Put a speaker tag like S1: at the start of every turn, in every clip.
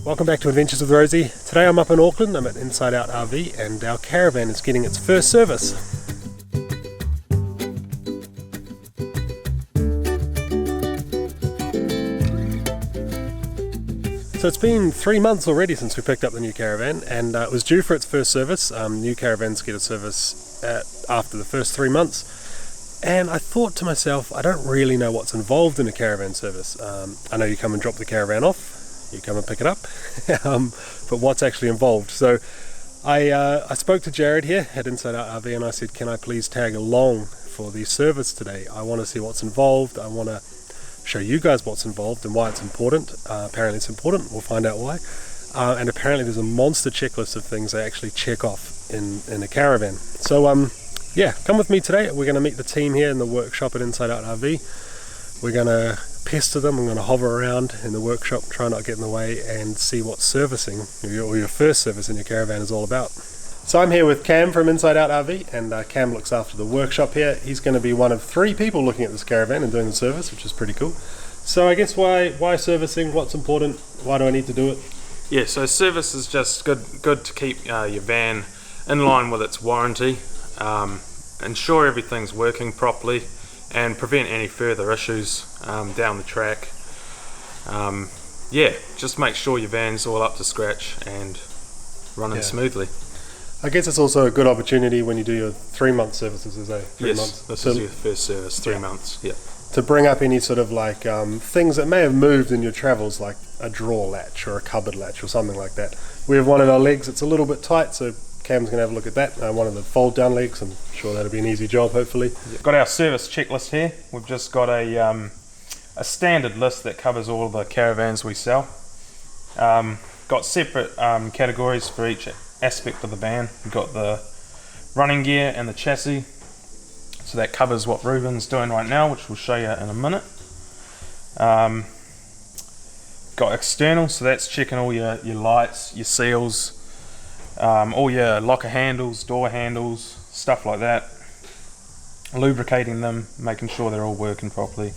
S1: Welcome back to Adventures with Rosie. Today I'm up in Auckland, I'm at InsideOut RV and our caravan is getting its first service. So it's been 3 months already since we picked up the new caravan, and it was due for its first service. New caravans get a service after the first 3 months. And I thought to myself, I don't really know what's involved in a caravan service. I know you come and drop the caravan off, you come and pick it up, but what's actually involved? So I spoke to Jared here at InsideOut RV and I said, can I please tag along for the service today? I want to see what's involved, I want to show you guys what's involved and why it's important. Apparently it's important, we'll find out why. And apparently there's a monster checklist of things they actually check off in a caravan. So yeah, come with me today. We're going to meet the team here in the workshop at InsideOut RV. We're going to pester them, I'm going to hover around in the workshop, try not to get in the way, and see what servicing, or your first service in your caravan is all about. So I'm here with Cam from InsideOut RV, and Cam looks after the workshop here. He's going to be one of 3 people looking at this caravan and doing the service, which is pretty cool. So I guess why servicing? What's important? Why do I need to do it?
S2: Yeah, so service is just good to keep your van in line with its warranty, ensure everything's working properly, and prevent any further issues down the track. Yeah, just make sure your van's all up to scratch and running smoothly.
S1: I guess it's also a good opportunity when you do your 3-month services, is it? 3
S2: yes,
S1: months.
S2: This is your first service, 3 months. Yeah.
S1: To bring up any sort of like things that may have moved in your travels, like a drawer latch or a cupboard latch or something like that. We have one of our legs that's a little bit tight, so Cam's going to have a look at that. One of the fold down legs, I'm sure that'll be an easy job hopefully.
S2: Got our service checklist here. We've just got a standard list that covers all of the caravans we sell. Got separate categories for each aspect of the van. We've got the running gear and the chassis. So that covers what Ruben's doing right now, which we'll show you in a minute. Got external, so that's checking all your lights, your seals, all your locker handles, door handles, stuff like that. Lubricating them, making sure they're all working properly.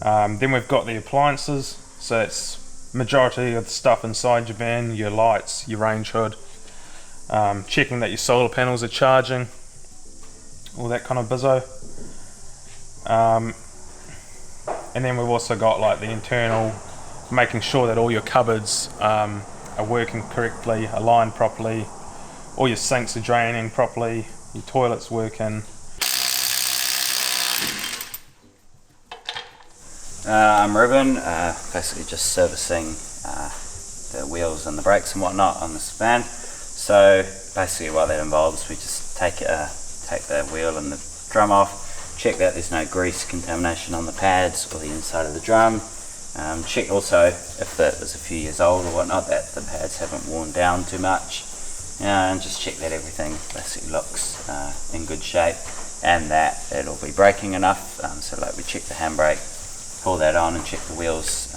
S2: Then we've got the appliances, so it's majority of the stuff inside your van, your lights, your range hood, checking that your solar panels are charging, all that kind of bizzo. And then we've also got like the internal, making sure that all your cupboards are working correctly, aligned properly, all your sinks are draining properly, your toilet's working.
S3: I'm Ruben, basically just servicing the wheels and the brakes and whatnot on this van. So basically what that involves, we just take the wheel and the drum off, check that there's no grease contamination on the pads or the inside of the drum. Check also if that is a few years old or whatnot, that the pads haven't worn down too much, and just check that everything basically looks in good shape and that it'll be braking enough. So like we check the handbrake, pull that on and check the wheels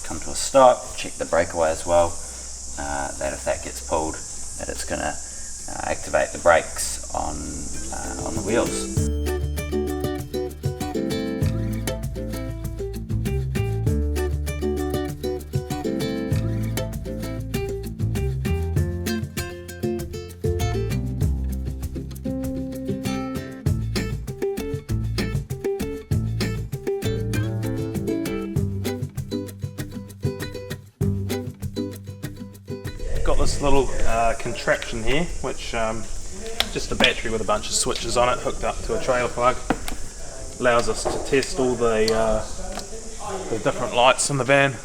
S3: come to a stop, check the breakaway as well, that if that gets pulled, that it's going to activate the brakes on the wheels.
S2: Got this little contraption here, which just a battery with a bunch of switches on it hooked up to a trailer plug. Allows us to test all the different lights in the van,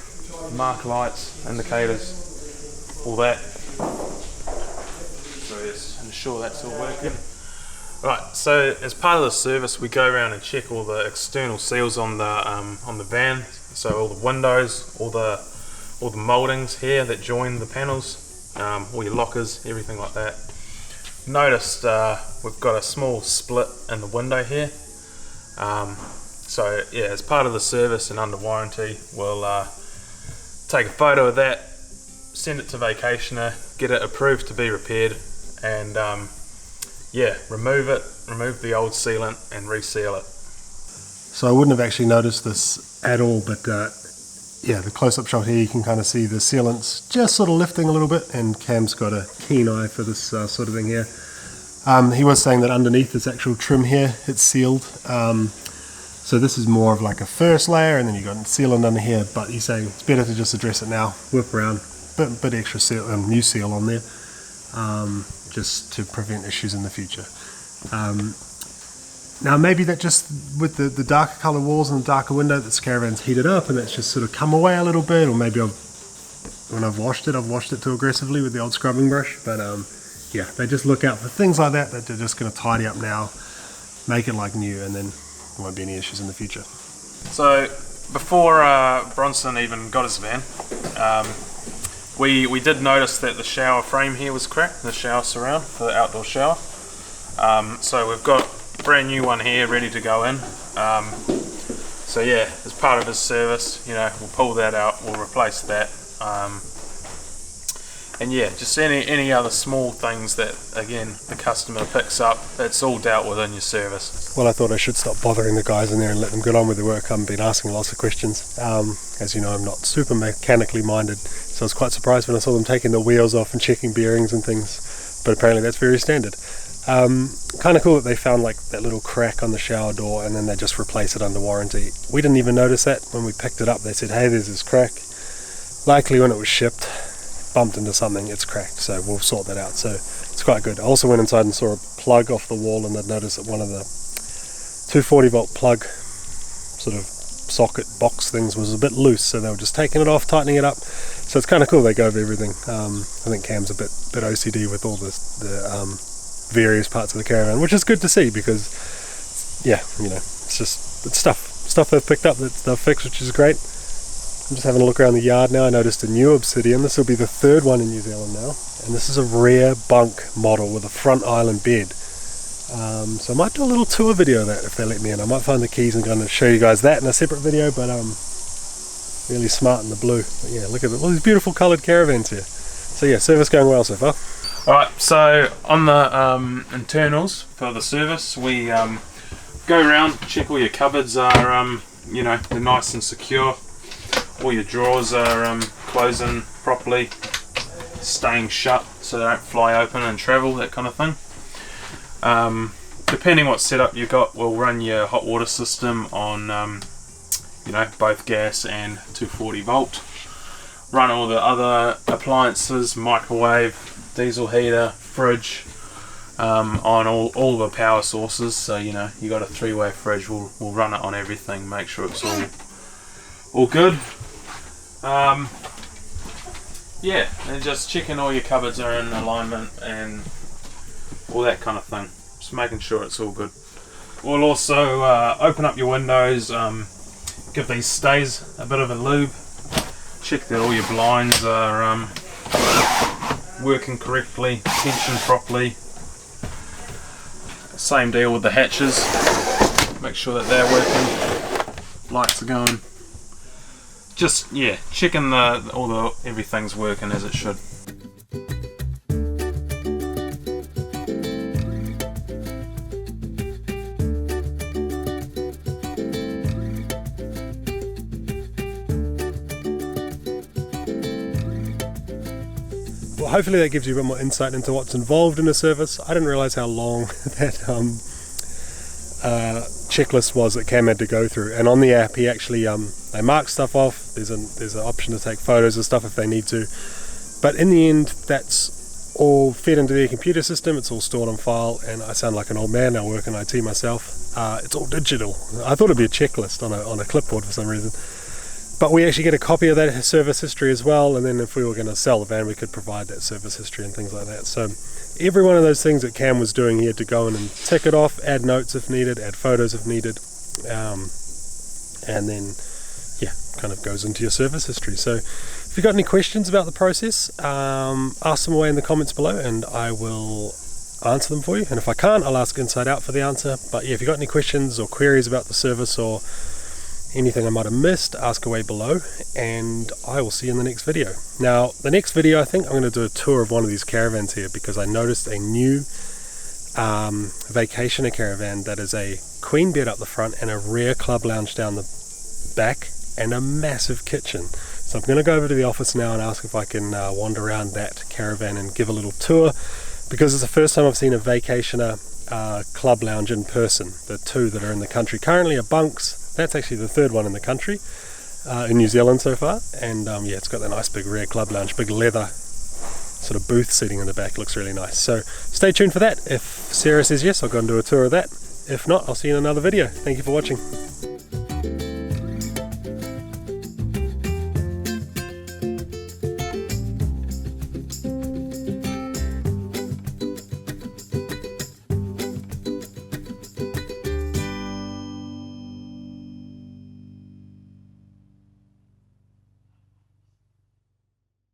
S2: marker lights, indicators, all that. So just ensure that's all working. Right, so as part of the service we go around and check all the external seals on the van, so all the windows, all the mouldings here that join the panels, all your lockers, everything like that. Noticed we've got a small split in the window here. So yeah, as part of the service and under warranty, we'll take a photo of that, send it to Vacationer, get it approved to be repaired, and yeah, remove the old sealant and reseal it.
S1: So I wouldn't have actually noticed this at all, but yeah, the close-up shot here, you can kind of see the sealant's just sort of lifting a little bit, and Cam's got a keen eye for this sort of thing here. He was saying that underneath this actual trim here, it's sealed. So this is more of like a first layer, and then you've got sealant under here, but he's saying it's better to just address it now, whip around, bit extra seal, new seal on there, just to prevent issues in the future. Now maybe that just with the darker colour walls and the darker window, this Caravan's heated up and that's just sort of come away a little bit, or maybe when I've washed it too aggressively with the old scrubbing brush, but yeah, they just look out for things like that they're just going to tidy up now, make it like new, and then there won't be any issues in the future.
S2: So before Bronson even got his van, we did notice that the shower frame here was cracked, the shower surround for the outdoor shower. So we've got a brand new one here ready to go in. So yeah, as part of his service, you know, we'll pull that out, we'll replace that. And yeah, just any other small things that, again, the customer picks up, it's all dealt with in your service.
S1: Well, I thought I should stop bothering the guys in there and let them get on with their work. I've been asking lots of questions. As you know, I'm not super mechanically minded, so I was quite surprised when I saw them taking the wheels off and checking bearings and things, but apparently that's very standard. Kind of cool that they found like that little crack on the shower door and then they just replace it under warranty. We didn't even notice that when we picked it up. They said, hey, there's this crack. Likely when it was shipped, bumped into something, it's cracked, so we'll sort that out. So it's quite good. I also went inside and saw a plug off the wall, and I'd noticed that one of the 240 volt plug sort of socket box things was a bit loose, so they were just taking it off, tightening it up. So it's kind of cool they go over everything. I think Cam's a bit OCD with all the various parts of the Caravan, which is good to see, because yeah, you know, it's stuff they've picked up that they've fixed, which is great. I'm just having a look around the yard now. I noticed a new Obsidian. This will be the third one in New Zealand now, and this is a rear bunk model with a front island bed. So I might do a little tour video of that if they let me in. I might find the keys and going to show you guys that in a separate video, but really smart in the blue. But yeah, look at all these beautiful coloured Caravans here. So yeah, service going well so far.
S2: Alright, so on the internals for the service, we go around, check all your cupboards are, you know, they're nice and secure. All your drawers are closing properly, staying shut so they don't fly open and travel, that kind of thing. Depending what setup you've got, we'll run your hot water system on you know, both gas and 240 volt. Run all the other appliances, microwave, diesel heater, fridge, on all the power sources. So you know, you got a 3-way fridge, we'll run it on everything, make sure it's all good. Yeah, and just checking all your cupboards are in alignment and all that kind of thing, just making sure it's all good. We'll also open up your windows, give these stays a bit of a lube, check that all your blinds are working correctly, tensioned properly. Same deal with the hatches, make sure that they're working, lights are going. Just yeah, checking everything's working as it should.
S1: Well, hopefully that gives you a bit more insight into what's involved in a service. I didn't realise how long that checklist was that Cam had to go through, and on the app he actually they mark stuff off. There's an option to take photos of stuff if they need to, but in the end that's all fed into their computer system. It's all stored on file, and I sound like an old man. I work in IT myself. It's all digital. I thought it'd be a checklist on a clipboard for some reason, but we actually get a copy of that service history as well, and then if we were going to sell the van we could provide that service history and things like that. So every one of those things that Cam was doing, he had to go in and tick it off, add notes if needed, add photos if needed, and then yeah, kind of goes into your service history. So if you've got any questions about the process, ask them away in the comments below and I will answer them for you, and if I can't, I'll ask Inside Out for the answer. But yeah, if you've got any questions or queries about the service or anything I might have missed, ask away below, and I will see you in the next video. Now, the next video, I think I'm going to do a tour of one of these Caravans here, because I noticed a new Vacationer Caravan that is a queen bed up the front and a rear club lounge down the back, and a massive kitchen. So I'm going to go over to the office now and ask if I can wander around that caravan and give a little tour, because it's the first time I've seen a Vacationer club lounge in person. The two that are in the country currently are bunks. That's actually the third one in the country, in New Zealand so far. And yeah, it's got that nice big rear club lounge, big leather sort of booth seating in the back. Looks really nice. So stay tuned for that. If Sarah says yes, I'll go and do a tour of that. If not, I'll see you in another video. Thank you for watching.